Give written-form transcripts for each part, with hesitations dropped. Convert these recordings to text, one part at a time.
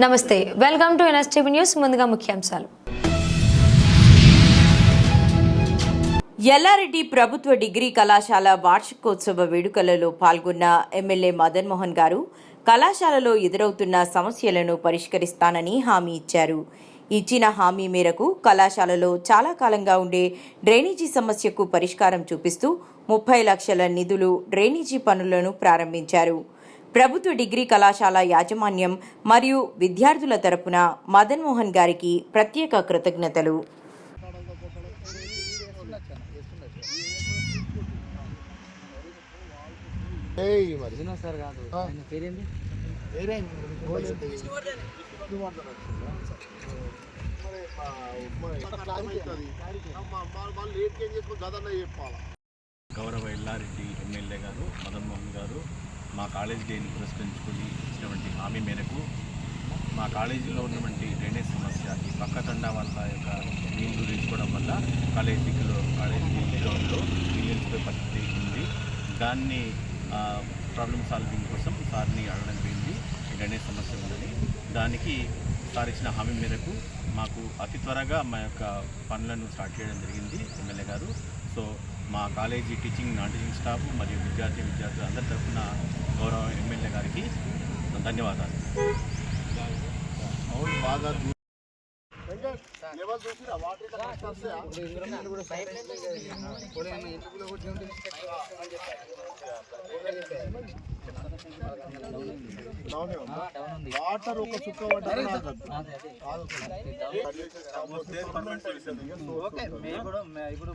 నమస్తే, welcome to NSTV news. ముందుగా ముఖ్యాంశాలు. ఎల్లారెడ్డి ప్రభుత్వ డిగ్రీ కళాశాల వార్షికోత్సవ వేడుకలలో పాల్గొన్న ఎమ్మెల్యే మదన్ మోహన్ గారు కళాశాలలో ఎదురవుతున్న సమస్యలను పరిష్కరిస్తానని హామీ ఇచ్చారు. ఇచ్చిన హామీ మేరకు కళాశాలలో చాలా కాలంగా ఉండే డ్రైనేజీ సమస్యకు పరిష్కారం చూపిస్తూ 30 లక్షల నిధులు డ్రైనేజీ పనులను ప్రారంభించారు. ప్రభుత్వ డిగ్రీ కళాశాల యాజమాన్యం మరియు విద్యార్థుల తరపున మదన్ మోహన్ గారికి ప్రత్యేక కృతజ్ఞతలు. గౌరవ ఎల్లారెడ్డి ఎమ్మెల్యే గారు మదన్ మోహన్ గారు మా కాలేజ్ డేని పురస్కరించుకుని ఇచ్చినటువంటి హామీ మేరకు మా కాలేజీలో ఉన్నటువంటి డ్రైనేజ్ సమస్య ఈ పక్క తండా వాళ్ళ యొక్క నీళ్లు తీసుకోవడం వల్ల కాలేజీ గ్రౌండ్లో నీళ్ళు పరిస్థితి ఉంది. దాన్ని ప్రాబ్లమ్ సాల్వింగ్ కోసం సార్ని అడగడం జరిగింది. డ్రైనేజ్ సమస్య ఉందని దానికి సార్ ఇచ్చిన హామీ మేరకు మాకు అతి త్వరగా మా యొక్క పనులను స్టార్ట్ చేయడం జరిగింది ఎమ్మెల్యే గారు. సో మా college teaching non teaching staff మరియు విద్యార్థులు అందరి తరఫున గౌరవ ఎమ్మెల్యే గారికి ధన్యవాదాలు. వాటర్ ఒక చుక్క ఇప్పుడు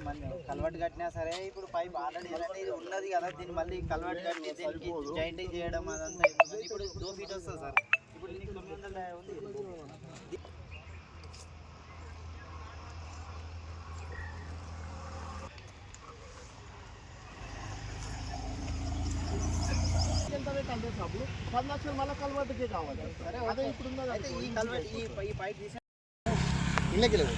కల్వర్ట్ కట్టినా సరే, ఇప్పుడు పైప్ ఆల్రెడీ ఉన్నది కదా, దీన్ని మళ్ళీ కల్వర్ట్ కట్టి దీనికి జాయింటింగ్ చేయడం అదంతా ఇప్పుడు 2 ఫీట్ వస్తుంది సార్. ఇప్పుడు దీనికి 900 ఉంది. సబ్బులు 10 లక్షలు మళ్ళీ కల్వర్ట్కే కావాలి. అదే ఇప్పుడు ఈ కల్వర్ట్ ఈ పైప్ తీసి ఇళ్ళకి లేదు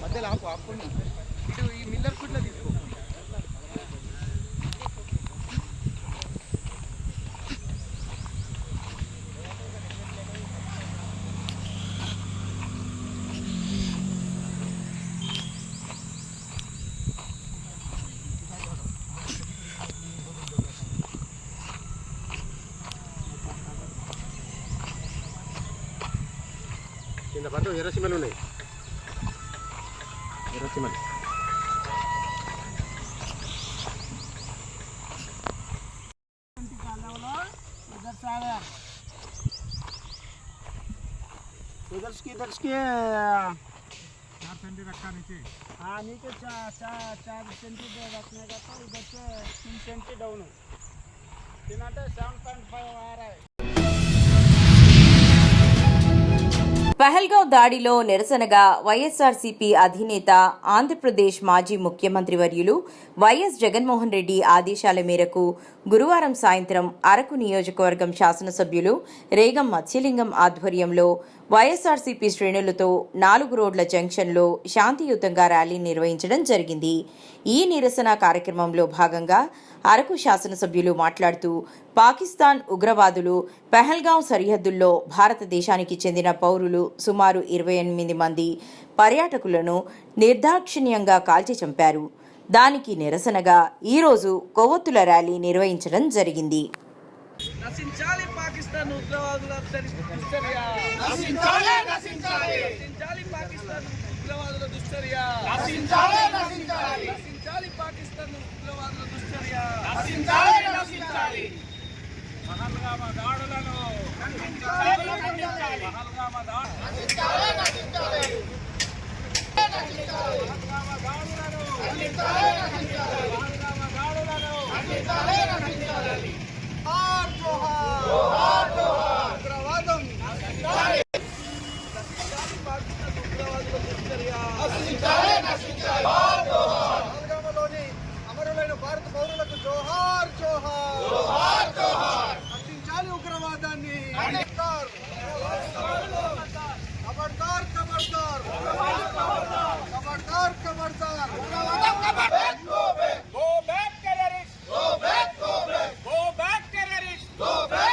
మధ్యలో ఆపుకుని ఇటు ఈ మిల్లర్ ఫుడ్లో తీసుకో. కింద పట్టు ఎర్రసిమలు ఉన్నాయి. ఎర్రసిమలు इधर के 4 सेंटी रखा नीचे. हाँ, नीचे 4 सेंटी रखने का, तो इधर से 3 सेंटी डाउन है. 7.5 आ रहा है. పహల్గావ్ దాడిలో నిరసనగా వైఎస్ఆర్సీపీ అధినేత ఆంధ్రప్రదేశ్ మాజీ ముఖ్యమంత్రి వర్యులు వైఎస్ జగన్మోహన్ రెడ్డి ఆదేశాల మేరకు గురువారం సాయంత్రం అరకు నియోజకవర్గం శాసనసభ్యులు రేగం మత్స్యలింగం ఆధ్వర్యంలో వైఎస్ఆర్సీపీ శ్రేణులతో 4 రోడ్ల జంక్షన్లో శాంతియుతంగా ర్యాలీ నిర్వహించడం జరిగింది. ఈ నిరసన కార్యక్రమంలో భాగంగా అరకు శాసనసభ్యులు మాట్లాడుతూ పాకిస్తాన్ ఉగ్రవాదులు పహల్గావ్ సరిహద్దుల్లో భారతదేశానికి చెందిన పౌరులు సుమారు 28 మంది పర్యాటకులను నిర్దాక్షిణ్యంగా కాల్చి చంపారు. దానికి నిరసనగా ఈరోజు కొవ్వొత్తుల ర్యాలీ నిర్వహించడం జరిగింది. నశించాలి పాకిస్తాన్ ఉగ్రవాదుల దుశ్చర్య, నశించాలి పాకిస్తాన్ ఉగ్రవాదుల దుశ్చర్య, నశించాలి పాకిస్తాన్ ఉగ్రవాదుల దుశ్చర్య, పహల్గామ దాడులను అమరులైన భారత పౌరులకు జోహార్ జోహార్. నశించాలి ఉగ్రవాదాన్ని. Go back terrorists! Go back!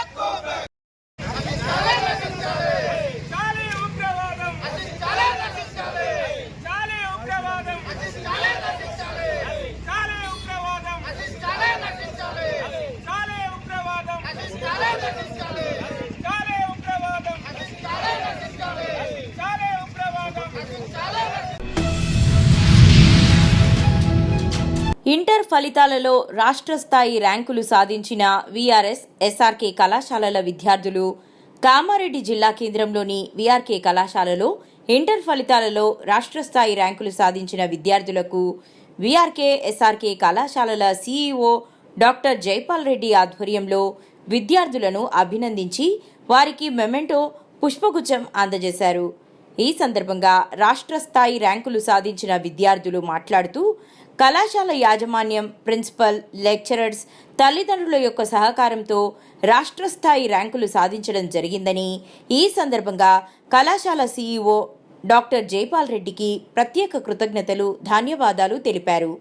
ఫలితాలలో రాష్ట్ర స్థాయి ర్యాంకులు సాధించిన వీఆర్ఎస్, ఎస్ఆర్కే కళాశాలల విద్యార్థులు కామారెడ్డి జిల్లా కేంద్రంలోని వీఆర్కే కళాశాలలో ఇంటర్ ఫలితాలలో రాష్ట్ర స్థాయి ర్యాంకులు సాధించిన విద్యార్థులకు వీఆర్కే, ఎస్ఆర్కే కళాశాలల సీఈఓ డాక్టర్ జైపాల్ రెడ్డి ఆధ్వర్యంలో విద్యార్థులను అభినందించి వారికి మెమెంటో, పుష్పగుచ్చం అందజేశారు. ఈ సందర్భంగా రాష్ట్ర స్థాయి ర్యాంకులు సాధించిన విద్యార్థులు మాట్లాడుతూ కళాశాల యాజమాన్యం, ప్రిన్సిపల్, లెక్చరర్స్, తల్లిదండ్రుల యొక్క సహకారంతో రాష్ట్ర స్థాయి ర్యాంకులు సాధించడం జరిగిందని, ఈ సందర్భంగా కళాశాల సీఈఓ డాక్టర్ జైపాల్ రెడ్డికి ప్రత్యేక కృతజ్ఞతలు, ధన్యవాదాలు తెలిపారు.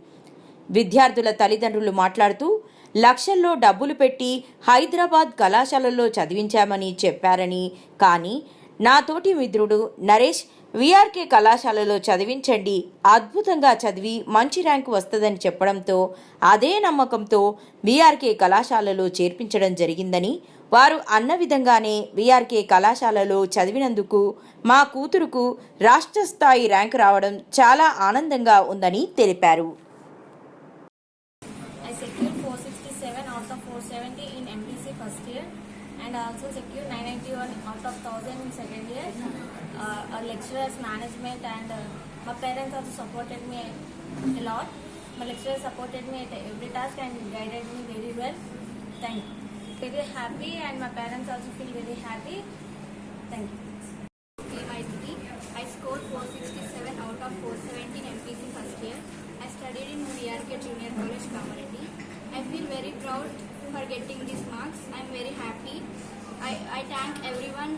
విద్యార్థుల తల్లిదండ్రులు మాట్లాడుతూ లక్షల్లో డబ్బులు పెట్టి హైదరాబాద్ కళాశాలలో చదివించామని చెప్పారని, కానీ నా తోటి మిత్రుడు నరేష్ వీఆర్కే కళాశాలలో చదివించండి, అద్భుతంగా చదివి మంచి ర్యాంకు వస్తుందని చెప్పడంతో అదే నమ్మకంతో వీఆర్కే కళాశాలలో చేర్పించడం జరిగిందని, వారు అన్న విధంగానే వీఆర్కే కళాశాలలో చదివినందుకు మా కూతురుకు రాష్ట్ర స్థాయి ర్యాంకు రావడం చాలా ఆనందంగా ఉందని తెలిపారు. I secured 467 out of 470 in MPC first year, and I also secured 991 out of 1000 in second year. Our lecturers, management, and my parents also supported me a lot. My lecturers supported me at every task and guided me very well. Thank you. Very happy, and my parents also feel very happy. Thank you. My degree, I scored 467 out of 470 in MPC first year. I studied in VRK Junior College, Kamareddy. I feel very proud for getting these marks. I am very happy. I thank everyone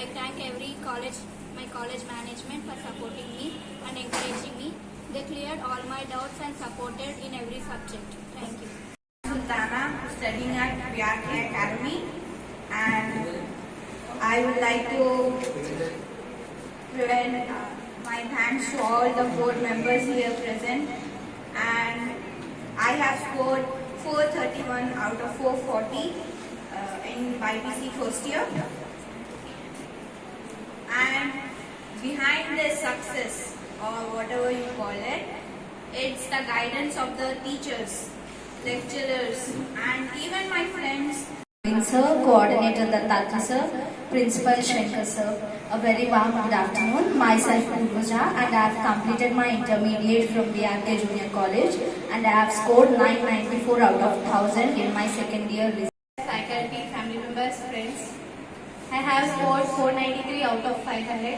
I thank every college, my college management for supporting me and encouraging me. They cleared all my doubts and supported in every subject. Thank you. Sultana, studying at VRK Academy, and I would like to present my thanks to all the board members here present, and I have scored 431 out of 440 in YPC first year. And behind this success, or whatever you call it, it's the guidance of the teachers, lecturers, and even my friends. Sir, Coordinator Dattatri Sir, Principal Shankar Sir, a very warm good afternoon. Myself Purvaja, and I have completed my intermediate from VRK Junior College, and I have scored 994 out of 1000 in my second year. Faculty, family members, friends. I have scored 493 out of 500.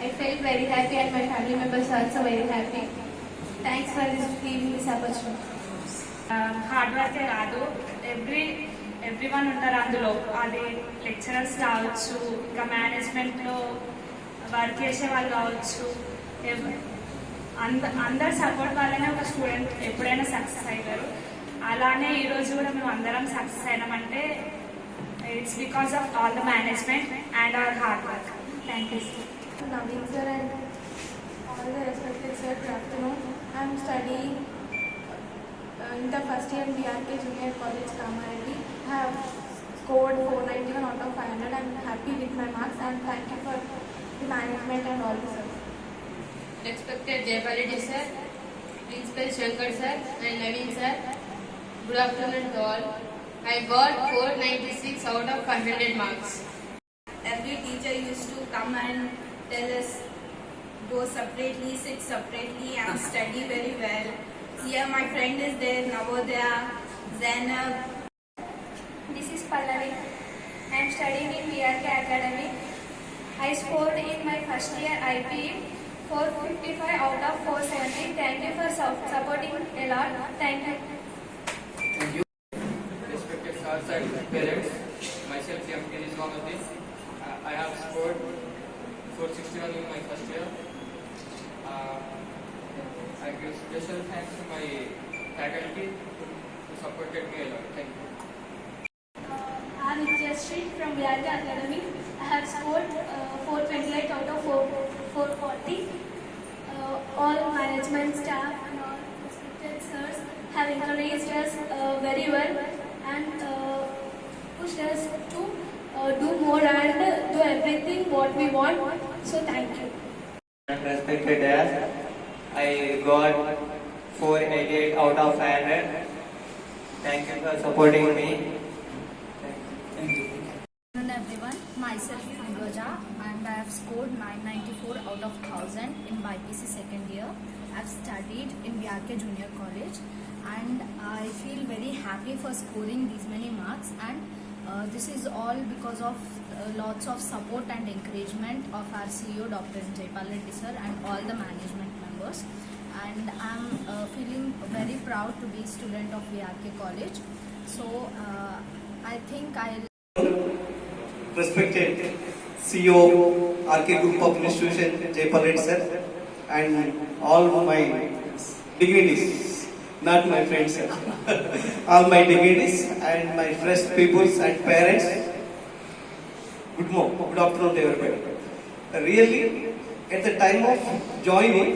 I felt very happy, and my family members are also very happy. Thanks for giving this opportunity. Hard వర్కే కాదు, everyone ఉంటారు అందులో. అది lecturers కావచ్చు, ఇంకా మేనేజ్మెంట్లో work చేసే వాళ్ళు కావచ్చు, అందరు సపోర్ట్ వల్లనే ఒక స్టూడెంట్ ఎప్పుడైనా సక్సెస్ అవుతారు. అలానే ఈరోజు కూడా మేము అందరం సక్సెస్ అయినామంటే it's because of all the management and our hard work. Thank you. Naveen sir and all the respected sir, good afternoon. I am studying in the first year in VRK Junior College, Kamareddy. I have scored 491 out of 500. I am happy with my marks, and thank you for the management and all the sir. Respected Jayapal Reddy sir, Principal Shankar sir, and Naveen sir, good afternoon to all. I got 496 out of 500 marks. Every teacher used to come and tell us, go separately, sit separately, and study very well. Here my friend is there, Navodaya, Zainab. This is Pallavi. I am studying in VRK Academy. I scored in my first year IP 455 out of 470. Thank you for supporting a lot. Thank you. Respected sirs and parents, myself M.K. Rizwanuddin. I have scored 461 in my first year. I give special thanks to my faculty who supported me a lot. Thank you. I am Nitya from VRK Academy. I have scored 428 out of 440. All management staff and all respected sirs have encouraged us very well and pushed us to do more and do everything what we want. So thank you. Respected dad, I got 488 out of 500. Thank you for supporting me. Thank you. Good afternoon everyone, myself Purvaja and I have scored 994 out of 1000 in BPC second year. I have studied in VRK Junior College and I feel very happy for scoring these many marks, and this is all because of lots of support and encouragement of our CEO Dr. Jaipal Reddy sir and all the management members, and I am feeling very proud to be a student of VRK College. So I think Respected CEO RK Group of Institution Jaipal Reddy sir and all my dignities, not my friends sir, all my dignities and my fresh peoples and parents. Good afternoon to everybody. Really, at the time of joining,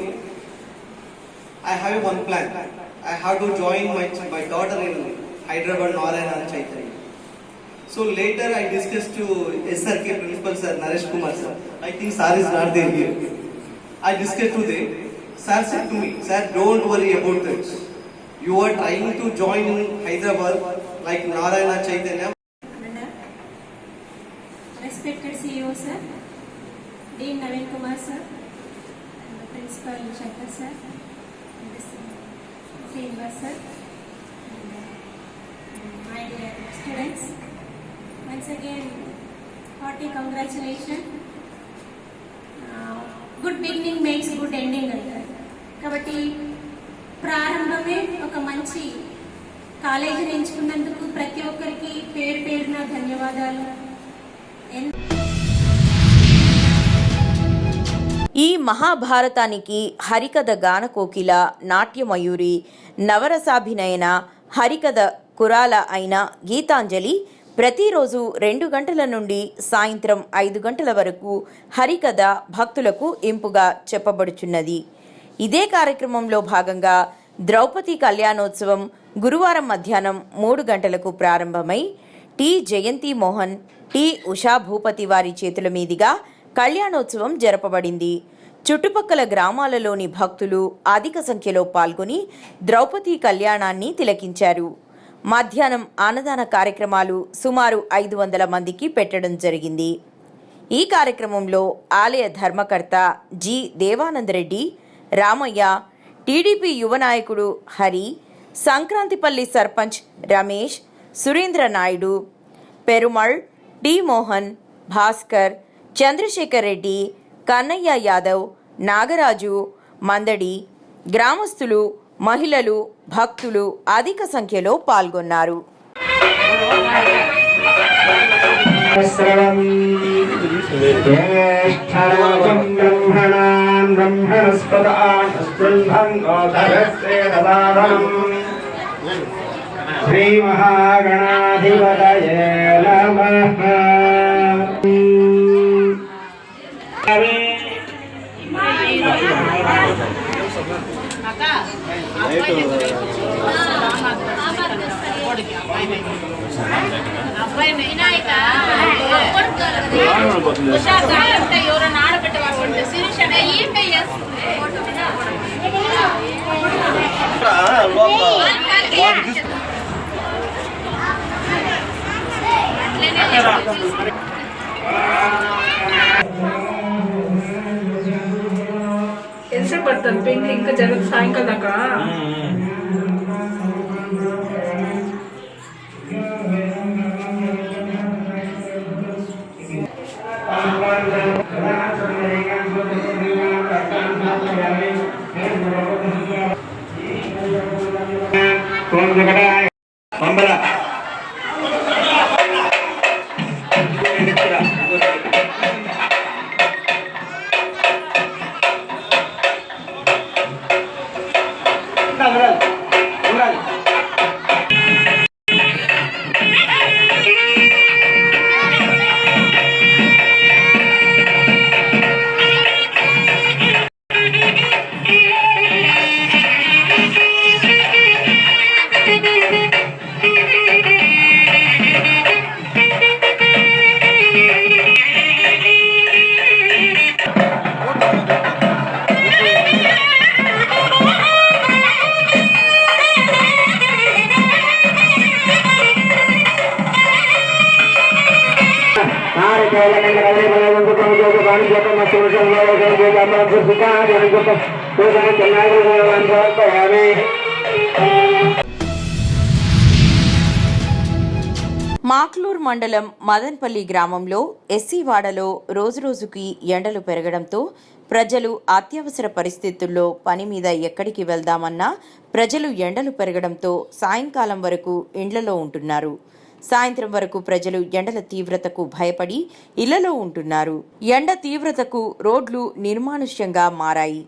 I have one plan. I have to join my daughter in Hyderabad, Narayana Chaitanya. So later I discussed to SRK Principal Sir Naresh Kumar Sir. I think Sir is not there here. I discussed to them. Sir said to me, Sir, don't worry about this. You are trying to join in Hyderabad like Narayana Chaitanya. Respected CEO sir, Dean Naveen Kumar sir, and the Principal Shankar sir, and the Srinivas sir, and my dear students. Once again, hearty congratulations. Good beginning makes good ending అంటారు కాబట్టి ప్రారంభమే ఒక మంచి కాలేజీని ఎంచుకున్నందుకు ప్రతి ఒక్కరికి పేరు పేరున ధన్యవాదాలు. ఈ మహాభారతానికి హరికథ గానకోకిల, నాట్యమయూరి, నవరసాభినయన, హరికథ కురాల అయిన గీతాంజలి ప్రతిరోజు 2 గంటల నుండి సాయంత్రం 5 గంటల వరకు హరికథ భక్తులకు ఇంపుగా చెప్పబడుచున్నది. ఇదే కార్యక్రమంలో భాగంగా ద్రౌపది కళ్యాణోత్సవం గురువారం మధ్యాహ్నం 3 గంటలకు ప్రారంభమై టి జయంతి మోహన్, టి ఉషా భూపతి వారి చేతుల మీదుగా కళ్యాణోత్సవం జరపబడింది. చుట్టుపక్కల గ్రామాలలోని భక్తులు అధిక సంఖ్యలో పాల్గొని ద్రౌపది కళ్యాణాన్ని తిలకించారు. మధ్యాహ్నం అన్నదాన కార్యక్రమాలు సుమారు 500 మందికి పెట్టడం జరిగింది. ఈ కార్యక్రమంలో ఆలయ ధర్మకర్త జి దేవానందరెడ్డి, రామయ్య, టీడీపీ యువ నాయకుడు హరి, సంక్రాంతిపల్లి సర్పంచ్ రమేష్, సురేంద్ర నాయుడు, పెరుమళ్, టి మోహన్, భాస్కర్, చంద్రశేఖర్ రెడ్డి, కన్నయ్య యాదవ్, నాగరాజు, మందడి, గ్రామస్తులు, మహిళలు, భక్తులు అధిక సంఖ్యలో పాల్గొన్నారు. శ్రీ మహాగణాధిపతయే నమః. ఎవరైనా ఆడబెట్టవాడు శిరీష్ అనే ఈ ఎంతసేపు పడుతుంది పెయింట్ ఇంకా జరగదు సాయంకాలం దాకా. Thank you. మాక్లూర్ మండలం మదన్పల్లి గ్రామంలో ఎస్సీ వాడలో రోజురోజుకి ఎండలు పెరగడంతో ప్రజలు అత్యవసర పరిస్థితుల్లో పని మీద ఎక్కడికి వెళ్దామన్నా ప్రజలు ఎండలు పెరగడంతో సాయంకాలం వరకు ఇండ్లలో ఉంటున్నారు. సాయంత్రం వరకు ప్రజలు ఎండల తీవ్రతకు భయపడి ఇళ్లలో ఉంటున్నారు. ఎండ తీవ్రతకు రోడ్లు నిర్మానుష్యంగా మారాయి.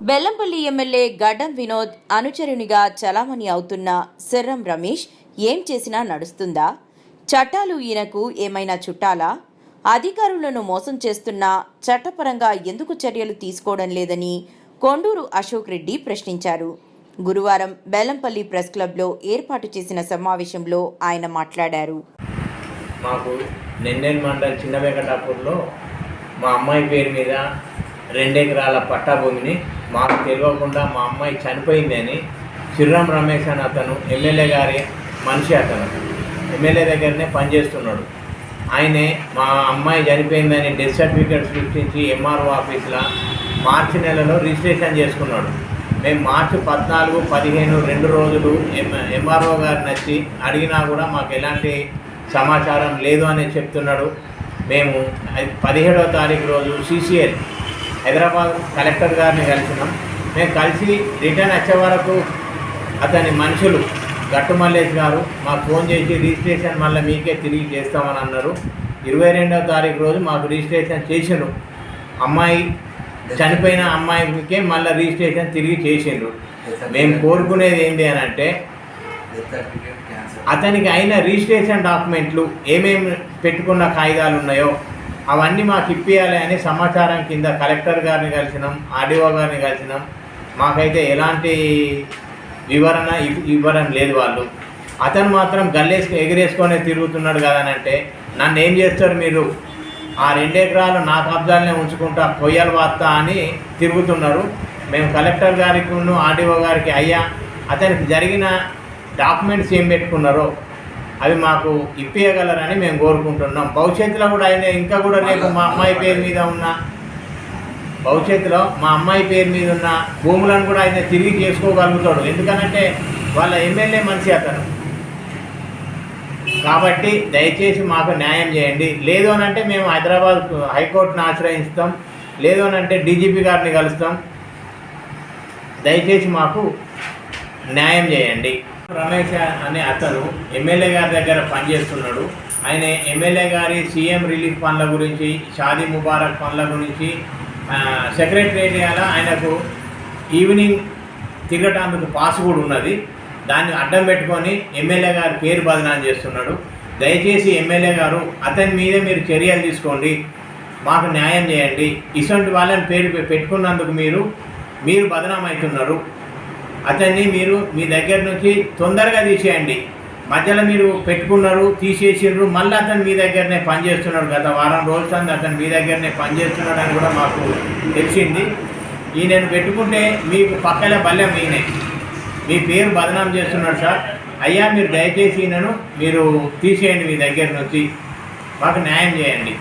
బెల్లంపల్లి ఎమ్మెల్యే గడ్డం వినోద్ అనుచరునిగా చలామణి అవుతున్న సిర్రం రమేష్ ఏం చేసినా నడుస్తుందా? చట్టాలు ఈయనకు ఏమైనా చుట్టాలా? అధికారులను మోసం చేస్తున్నా చట్టపరంగా ఎందుకు చర్యలు తీసుకోవడం లేదని కొండూరు అశోక్ రెడ్డి ప్రశ్నించారు. గురువారం బెల్లంపల్లి ప్రెస్ క్లబ్లో ఏర్పాటు చేసిన సమావేశంలో ఆయన మాట్లాడారు. మాకు నెన్నెల్ మండల్ చిన్న వెంకటాపూర్లో మా అమ్మాయి పేరు మీద 2 ఎకరాల పట్టా భూమిని మాకు తెలియకుండా మా అమ్మాయి చనిపోయిందని సిర్రం రమేష్ అని అతను ఎమ్మెల్యే గారి మనిషి, అతను ఎమ్మెల్యే దగ్గరనే పనిచేస్తున్నాడు. ఆయనే మా అమ్మాయి చనిపోయిందని డెత్ సర్టిఫికేట్ సృష్టించి ఎంఆర్ఓ ఆఫీస్లో మార్చి నెలలో రిజిస్ట్రేషన్ చేసుకున్నాడు. మేము మార్చి 14, 15 2 రోజులు ఎంఆర్ఓ గారిని వచ్చి అడిగినా కూడా మాకు ఎలాంటి సమాచారం లేదు అని చెప్తున్నాడు. మేము 17వ తారీఖు రోజు CCL హైదరాబాద్ కలెక్టర్ గారిని కలిసినాం. మేము కలిసి రిటర్న్ వచ్చే వరకు అతని మనుషులు గట్టు మల్లేష్ గారు మాకు ఫోన్ చేసి రిజిస్ట్రేషన్ మళ్ళీ మీకే తిరిగి చేస్తామని అన్నారు. 22వ తారీఖు రోజు మాకు రిజిస్ట్రేషన్ చేసిండ్రు. అమ్మాయి చనిపోయిన అమ్మాయికే మళ్ళీ రిజిస్ట్రేషన్ తిరిగి చేసిండ్రు. మేము కోరుకునేది ఏంటి అని అంటే అతనికి అయిన రిజిస్ట్రేషన్ డాక్యుమెంట్లు ఏమేమి పెట్టుకున్న కాగితాలు ఉన్నాయో అవన్నీ మాకు ఇప్పియాలి అని సమాచారం కింద కలెక్టర్ గారిని కలిసినాం, ఆర్డీఓ గారిని కలిసినాం. మాకైతే ఎలాంటి వివరణ ఇవ్వడం లేదు వాళ్ళు. అతను మాత్రం ఎగిరేసుకొని తిరుగుతున్నాడు కదనంటే నన్ను ఏం చేస్తారు మీరు, ఆ 2 ఎకరాలు నా కబ్జాలనే ఉంచుకుంటా కొయ్యలు వాస్తా అని తిరుగుతున్నారు. మేము కలెక్టర్ గారికి ఆర్డీఓ గారికి అయ్యా అతనికి జరిగిన డాక్యుమెంట్స్ ఏం పెట్టుకున్నారో అవి మాకు ఇప్పించగలరని మేము కోరుకుంటున్నాం. భవిష్యత్తులో కూడా ఆయన ఇంకా కూడా రేపు మా అమ్మాయి పేరు మీద ఉన్న భూములను కూడా ఆయన తిరిగి చేసుకోగలుగుతాడు. ఎందుకనంటే వాళ్ళ ఎమ్మెల్యే మనిషి అతను. కాబట్టి దయచేసి మాకు న్యాయం చేయండి. లేదు అని అంటే మేము హైదరాబాద్ హైకోర్టును ఆశ్రయిస్తాం, లేదు అని అంటే డీజీపీ గారిని కలుస్తాం. దయచేసి మాకు న్యాయం చేయండి. రమేష్ అనే అతను ఎమ్మెల్యే గారి దగ్గర పనిచేస్తున్నాడు. ఆయన ఎమ్మెల్యే గారి సీఎం రిలీఫ్ ఫండ్ల గురించి, షాదీ ముబారక్ ఫండ్ల గురించి సెక్రటేరియట్ ఆయనకు ఈవినింగ్ తిరగటానికి పాస్ కూడా ఉన్నది. దాన్ని అడ్డం పెట్టుకొని ఎమ్మెల్యే గారి పేరు బదనాం చేస్తున్నాడు. దయచేసి ఎమ్మెల్యే గారు అతని మీద మీరు చర్యలు తీసుకోండి, మాకు న్యాయం చేయండి. ఇటువంటి వాళ్ళని పేరు పెట్టుకున్నందుకు మీరు బదనాం అవుతున్నారు. అతన్ని మీరు మీ దగ్గర నుంచి తొందరగా తీసేయండి. మధ్యలో మీరు పెట్టుకున్నారు, తీసేసిండ్రు, మళ్ళీ అతను మీ దగ్గరనే పనిచేస్తున్నాడు. గత వారం రోజుల అతను మీ దగ్గరనే పనిచేస్తున్నాడు అని కూడా మాకు తెలిసింది. ఈయనను పెట్టుకుంటే మీకు పక్కల బల్లెం ఈయనే మీ పేరు బదనాం చేస్తున్నాడు సార్. అయ్యా మీరు దయచేసి ఈయనను మీరు తీసేయండి మీ దగ్గర నుంచి, మాకు న్యాయం చేయండి.